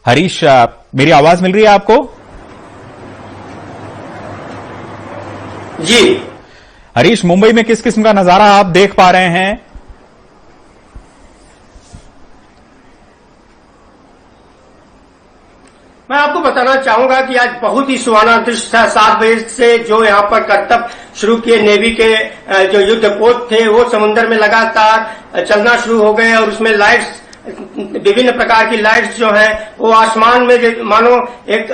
हरीश, मेरी आवाज मिल रही है आपको? जी हरीश, मुंबई में किस किस्म का नजारा आप देख पा रहे हैं? मैं आपको बताना चाहूंगा कि आज बहुत ही सुहाना दृश्य था। 7 बजे से जो यहाँ पर करतब शुरू किए नेवी के जो युद्ध पोत थे वो समुद्र में लगातार चलना शुरू हो गए और उसमें लाइट्स, विभिन्न प्रकार की लाइट्स जो हैं वो आसमान में मानो एक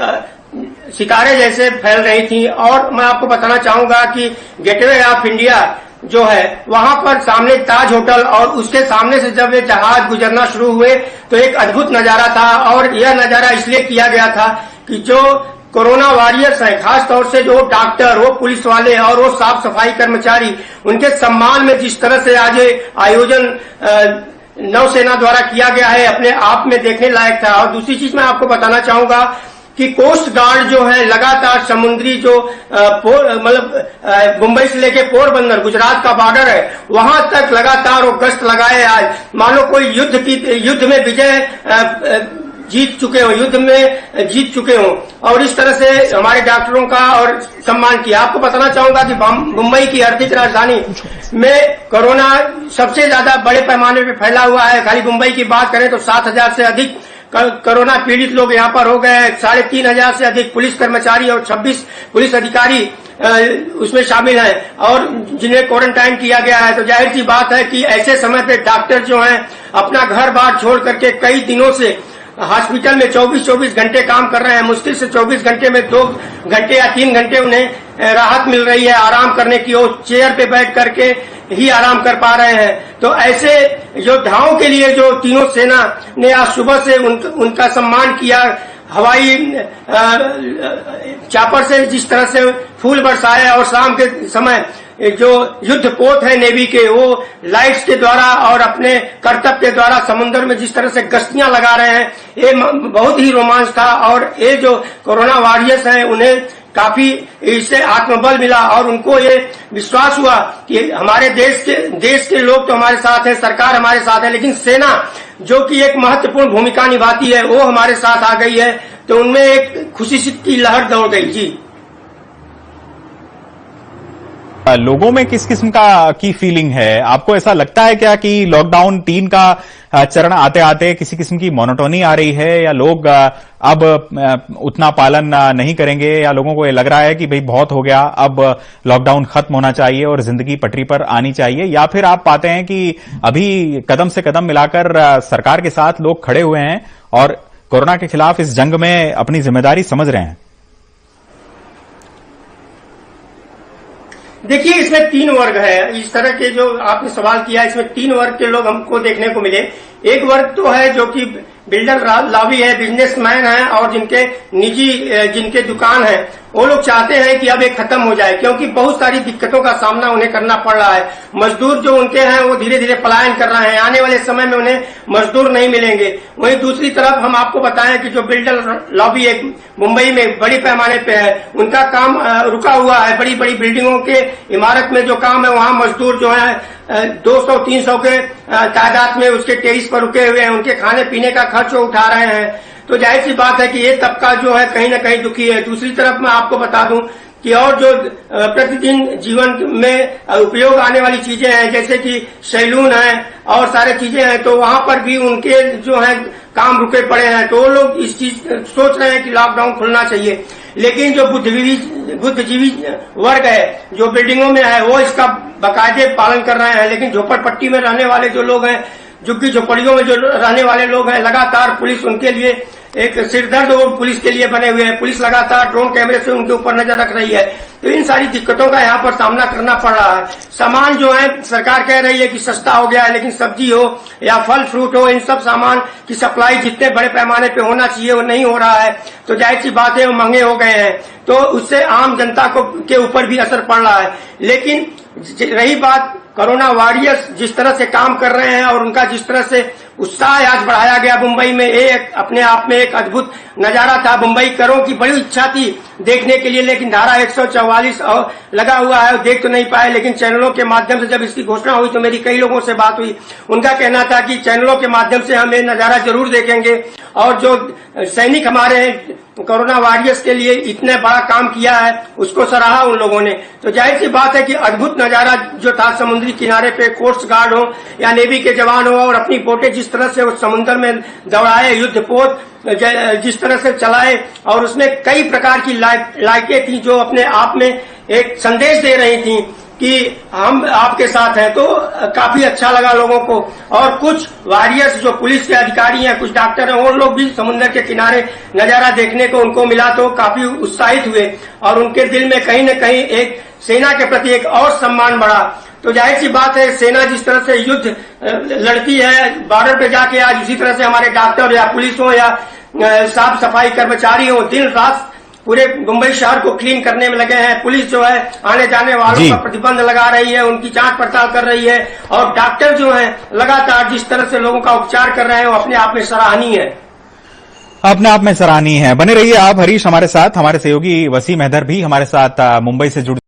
सितारे जैसे फैल रही थी। और मैं आपको बताना चाहूंगा कि गेटवे ऑफ इंडिया जो है वहां पर सामने ताज होटल और उसके सामने से जब ये जहाज गुजरना शुरू हुए तो एक अद्भुत नजारा था। और यह नजारा इसलिए किया गया था कि जो कोरोना वॉरियर्स हैं, खास तौर से जो डॉक्टर, वो पुलिस वाले और वो साफ सफाई कर्मचारी, उनके सम्मान में जिस तरह से आज आयोजन नौसेना द्वारा किया गया है अपने आप में देखने लायक था। और दूसरी चीज मैं आपको बताना चाहूंगा कि कोस्ट गार्ड जो है लगातार समुद्री जो मतलब मुंबई से लेके पोरबंदर गुजरात का बॉर्डर है वहां तक लगातार वो गश्त लगाए। आज मानो कोई युद्ध में विजय जीत चुके हो, युद्ध में जीत चुके हो। और इस तरह से हमारे डॉक्टरों का और सम्मान किया। आपको बताना चाहूंगा कि मुंबई की आर्थिक राजधानी में कोरोना सबसे ज्यादा बड़े पैमाने पर फैला हुआ है। खाली मुंबई की बात करें तो 7,000 से अधिक कोरोना पीड़ित लोग यहाँ पर हो गए हैं। 3,500 से अधिक पुलिस कर्मचारी और 26 पुलिस अधिकारी उसमें शामिल हैं और जिन्हें क्वारंटाइन किया गया है। तो जाहिर सी बात है कि ऐसे समय पे डॉक्टर जो हैं अपना घर बार छोड़ करके कई दिनों से हॉस्पिटल में 24 घंटे काम कर रहे हैं। मुश्किल से 24 घंटे में 2 घंटे या 3 घंटे उन्हें राहत मिल रही है आराम करने की। वो चेयर पे बैठ करके ही आराम कर पा रहे हैं। तो ऐसे योद्धाओं के लिए जो तीनों सेना ने आज सुबह से उनका सम्मान किया, हवाई चापर से जिस तरह से फूल बरसाए और शाम के समय जो युद्ध पोत है नेवी के वो लाइट्स के द्वारा और अपने करतब के द्वारा समुद्र में जिस तरह से गश्तियां लगा रहे हैं, ये बहुत ही रोमांच था। और ये जो कोरोना वॉरियर्स हैं उन्हें काफी इससे आत्मबल मिला और उनको ये विश्वास हुआ कि हमारे देश के लोग तो हमारे साथ हैं, सरकार हमारे साथ है, लेकिन सेना जो कि एक महत्वपूर्ण भूमिका निभाती है वो हमारे साथ आ गई है। तो उनमें एक खुशी की लहर दौड़ गई। जी, लोगों में किस किस्म की फीलिंग है? आपको ऐसा लगता है क्या कि लॉकडाउन 3 का चरण आते आते किसी किस्म की मोनोटोनी आ रही है, या लोग अब उतना पालन नहीं करेंगे, या लोगों को ये लग रहा है कि भाई बहुत हो गया, अब लॉकडाउन खत्म होना चाहिए और जिंदगी पटरी पर आनी चाहिए? या फिर आप पाते हैं कि अभी कदम से कदम मिलाकर सरकार के साथ लोग खड़े हुए हैं और कोरोना के खिलाफ इस जंग में अपनी जिम्मेदारी समझ रहे हैं? देखिए, इसमें 3 वर्ग है। इस तरह के जो आपने सवाल किया, इसमें 3 वर्ग के लोग हमको देखने को मिले। एक वर्ग तो है जो कि बिल्डर लॉबी है, बिजनेसमैन है और जिनके दुकान है, वो लोग चाहते हैं कि अब ये खत्म हो जाए, क्योंकि बहुत सारी दिक्कतों का सामना उन्हें करना पड़ रहा है। मजदूर जो उनके हैं वो धीरे धीरे पलायन कर रहे हैं, आने वाले समय में उन्हें मजदूर नहीं मिलेंगे। वहीं दूसरी तरफ हम आपको बताएं कि जो बिल्डर लॉबी एक मुंबई में बड़ी पैमाने पे है, उनका काम रुका हुआ है। बड़ी बड़ी बिल्डिंगों के इमारत में जो काम है वहां मजदूर जो है 200-300 के तादाद में उसके टेरिस पर रुके हुए हैं, उनके खाने पीने का खर्च उठा रहे हैं। तो जाहिर सी बात है कि ये तबका जो है कहीं न कहीं दुखी है। दूसरी तरफ मैं आपको बता दूं कि और जो प्रतिदिन जीवन में उपयोग आने वाली चीजें हैं, जैसे कि सैलून है और सारे चीजें हैं, तो वहां पर भी उनके जो है काम रुके पड़े हैं। तो वो लोग इस चीज सोच रहे हैं कि लॉकडाउन खुलना चाहिए। लेकिन जो बुद्धिजीवी वर्ग है जो बिल्डिंगों में है वो इसका बाकायदे पालन कर रहे हैं। लेकिन झोपड़पट्टी में रहने वाले जो लोग हैं, झुग्गी झोपड़ियों में जो रहने वाले लोग हैं, लगातार पुलिस उनके लिए एक सिरदर्द वो पुलिस के लिए बने हुए हैं। पुलिस लगातार ड्रोन कैमरे से उनके ऊपर नजर रख रही है। तो इन सारी दिक्कतों का यहाँ पर सामना करना पड़ रहा है। सामान जो है सरकार कह रही है कि सस्ता हो गया है, लेकिन सब्जी हो या फल फ्रूट हो, इन सब सामान की सप्लाई जितने बड़े पैमाने पे होना चाहिए वो नहीं हो रहा है। तो जाहिर सी बात है वो महंगे हो गए हैं, तो उससे आम जनता के ऊपर भी असर पड़ रहा है। लेकिन रही बात कोरोना वॉरियर्स जिस तरह से काम कर रहे हैं और उनका जिस तरह से उत्साह आज बढ़ाया गया मुंबई में, एक अपने आप में एक अद्भुत नजारा था। मुंबईकरों की बड़ी इच्छा थी देखने के लिए, लेकिन धारा 144 लगा हुआ है, देख तो नहीं पाए। लेकिन चैनलों के माध्यम से जब इसकी घोषणा हुई तो मेरी कई लोगों से बात हुई, उनका कहना था कि चैनलों के माध्यम से हम ये नजारा जरूर देखेंगे। और जो सैनिक हमारे हैं कोरोना वॉरियर्स के लिए इतने बड़ा काम किया है, उसको सराहा उन लोगों ने। तो जाहिर सी बात है कि अद्भुत नजारा जो था समुद्री किनारे पे, कोस्ट गार्ड हो या नेवी के जवान हो, और अपनी बोटें जिस तरह से उस समुद्र में दौड़ाए, युद्धपोत जिस तरह से चलाए, और उसमें कई प्रकार की लाइटें थी जो अपने आप में एक संदेश दे रही थी कि हम आपके साथ हैं। तो काफी अच्छा लगा लोगों को। और कुछ वॉरियर्स जो पुलिस के अधिकारी हैं, कुछ डॉक्टर हैं, वो लोग भी समुद्र के किनारे नजारा देखने को उनको मिला तो काफी उत्साहित हुए, और उनके दिल में कहीं न कहीं एक सेना के प्रति एक और सम्मान बढ़ा। तो जाहिर सी बात है, सेना जिस तरह से युद्ध लड़ती है बॉर्डर पे जाके, आज उसी तरह से हमारे डॉक्टर या पुलिस हो या साफ सफाई कर्मचारी हो, दिन रात पूरे मुंबई शहर को क्लीन करने में लगे हैं। पुलिस जो है आने जाने वालों पर प्रतिबंध लगा रही है, उनकी जांच पड़ताल कर रही है, और डॉक्टर जो है लगातार जिस तरह से लोगों का उपचार कर रहे हैं वो अपने आप में सराहनीय है। अपने आप में सराहनीय है। बने रहिए आप हरीश हमारे साथ, हमारे सहयोगी वसीम हैदर भी हमारे साथ मुंबई से जुड़